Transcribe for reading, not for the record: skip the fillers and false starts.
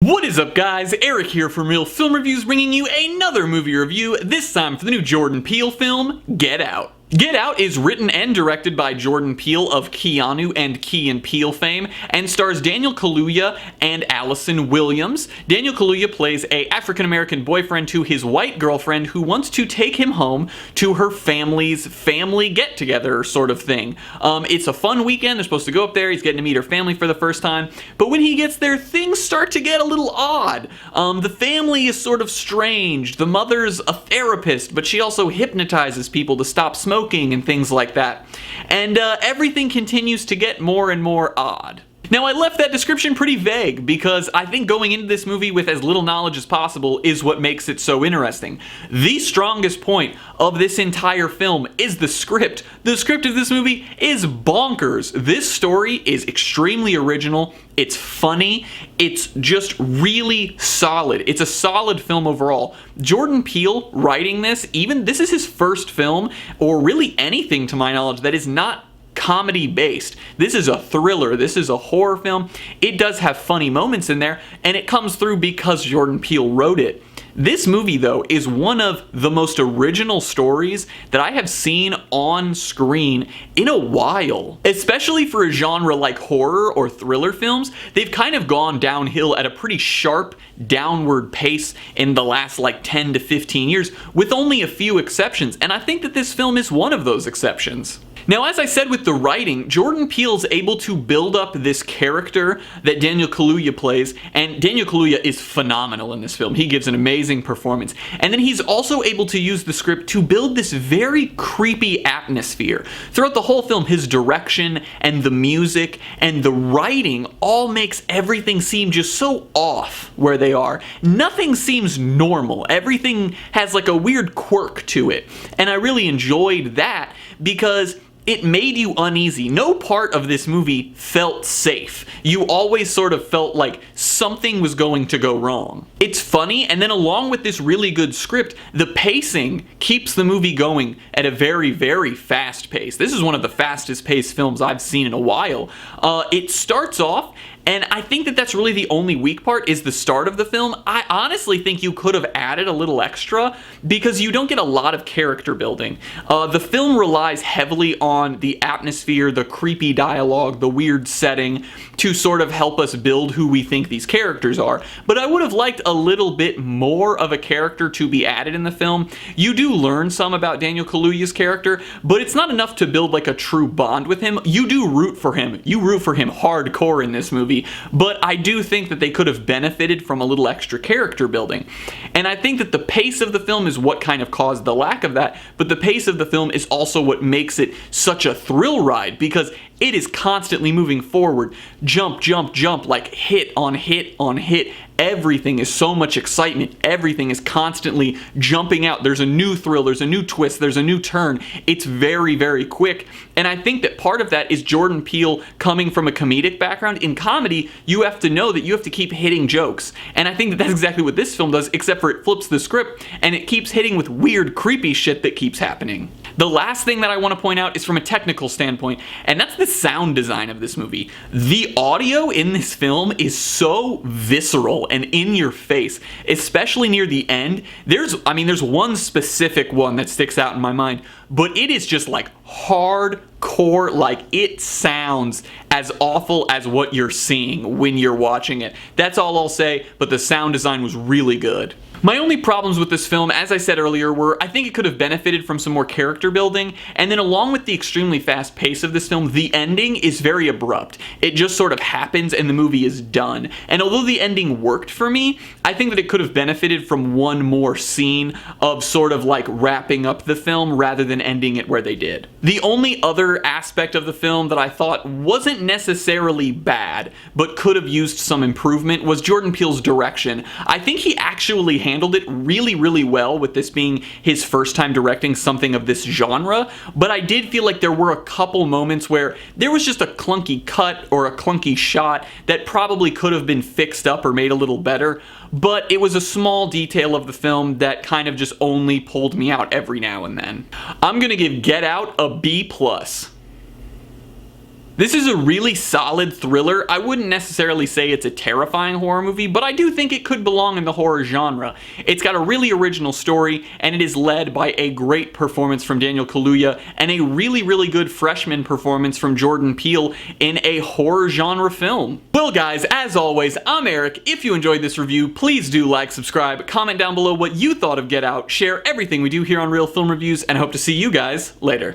What is up, guys? Eric here from Real Film Reviews, bringing you another movie review, this time for the new Jordan Peele film, Get Out. Get Out is written and directed by Jordan Peele of Keanu and Key and Peele fame, and stars Daniel Kaluuya and Allison Williams. Daniel Kaluuya plays a African-American boyfriend to his white girlfriend who wants to take him home to her family's family get-together sort of thing. It's a fun weekend, they're supposed to go up there, he's getting to meet her family for the first time, but when he gets there, things start to get a little odd. The family is sort of strange. The mother's a therapist, but she also hypnotizes people to stop smoking and things like that. And everything continues to get more and more odd. Now, I left that description pretty vague because I think going into this movie with as little knowledge as possible is what makes it so interesting. The strongest point of this entire film is the script. The script of this movie is bonkers. This story is extremely original. It's funny. It's just really solid. It's a solid film overall. Jordan Peele writing this, this is his first film, or really anything to my knowledge, that is not comedy based. This is a thriller. This is a horror film. It does have funny moments in there, and it comes through because Jordan Peele wrote it. This movie, though, is one of the most original stories that I have seen on screen in a while. Especially for a genre like horror or thriller films, they've kind of gone downhill at a pretty sharp downward pace in the last 10 to 15 years, with only a few exceptions, and I think that this film is one of those exceptions. Now, as I said with the writing, Jordan Peele's able to build up this character that Daniel Kaluuya plays, and Daniel Kaluuya is phenomenal in this film. He gives an amazing performance. And then he's also able to use the script to build this very creepy atmosphere. Throughout the whole film, his direction and the music and the writing all makes everything seem just so off where they are. Nothing seems normal. Everything has a weird quirk to it. And I really enjoyed that because it made you uneasy. No part of this movie felt safe. You always sort of felt like something was going to go wrong. It's funny, and then along with this really good script, the pacing keeps the movie going at a very, very fast pace. This is one of the fastest paced films I've seen in a while. It starts off, and I think that that's really the only weak part, is the start of the film. I honestly think you could have added a little extra because you don't get a lot of character building. The film relies heavily on the atmosphere, the creepy dialogue, the weird setting to sort of help us build who we think these characters are. But I would have liked a little bit more of a character to be added in the film. You do learn some about Daniel Kaluuya's character, but it's not enough to build a true bond with him. You do root for him. You root for him hardcore in this movie. But I do think that they could have benefited from a little extra character building. And I think that the pace of the film is what kind of caused the lack of that, but the pace of the film is also what makes it such a thrill ride, because it is constantly moving forward. Jump, jump, jump, hit on hit on hit. Everything is so much excitement. Everything is constantly jumping out. There's a new thrill, there's a new twist, there's a new turn. It's very, very quick. And I think that part of that is Jordan Peele coming from a comedic background. In comedy, you have to know that you have to keep hitting jokes. And I think that that's exactly what this film does, except for it flips the script and it keeps hitting with weird, creepy shit that keeps happening. The last thing that I want to point out is from a technical standpoint, and that's the sound design of this movie. The audio in this film is so visceral and in your face, especially near the end. There's one specific one that sticks out in my mind, but it is just hardcore. It sounds as awful as what you're seeing when you're watching it. That's all I'll say, but the sound design was really good. My only problems with this film, as I said earlier, were I think it could have benefited from some more character building, and then along with the extremely fast pace of this film, the ending is very abrupt. It just sort of happens and the movie is done. And although the ending worked for me, I think that it could have benefited from one more scene of sort of wrapping up the film rather than ending it where they did. The only other aspect of the film that I thought wasn't necessarily bad, but could have used some improvement, was Jordan Peele's direction. I think he actually handled it really, really well with this being his first time directing something of this genre, but I did feel like there were a couple moments where there was just a clunky cut or a clunky shot that probably could have been fixed up or made a little better, but it was a small detail of the film that kind of just only pulled me out every now and then. I'm gonna give Get Out a B+. This is a really solid thriller. I wouldn't necessarily say it's a terrifying horror movie, but I do think it could belong in the horror genre. It's got a really original story, and it is led by a great performance from Daniel Kaluuya and a really good freshman performance from Jordan Peele in a horror genre film. Well guys, as always, I'm Eric. If you enjoyed this review, please do like, subscribe, comment down below what you thought of Get Out, share everything we do here on Real Film Reviews, and I hope to see you guys later.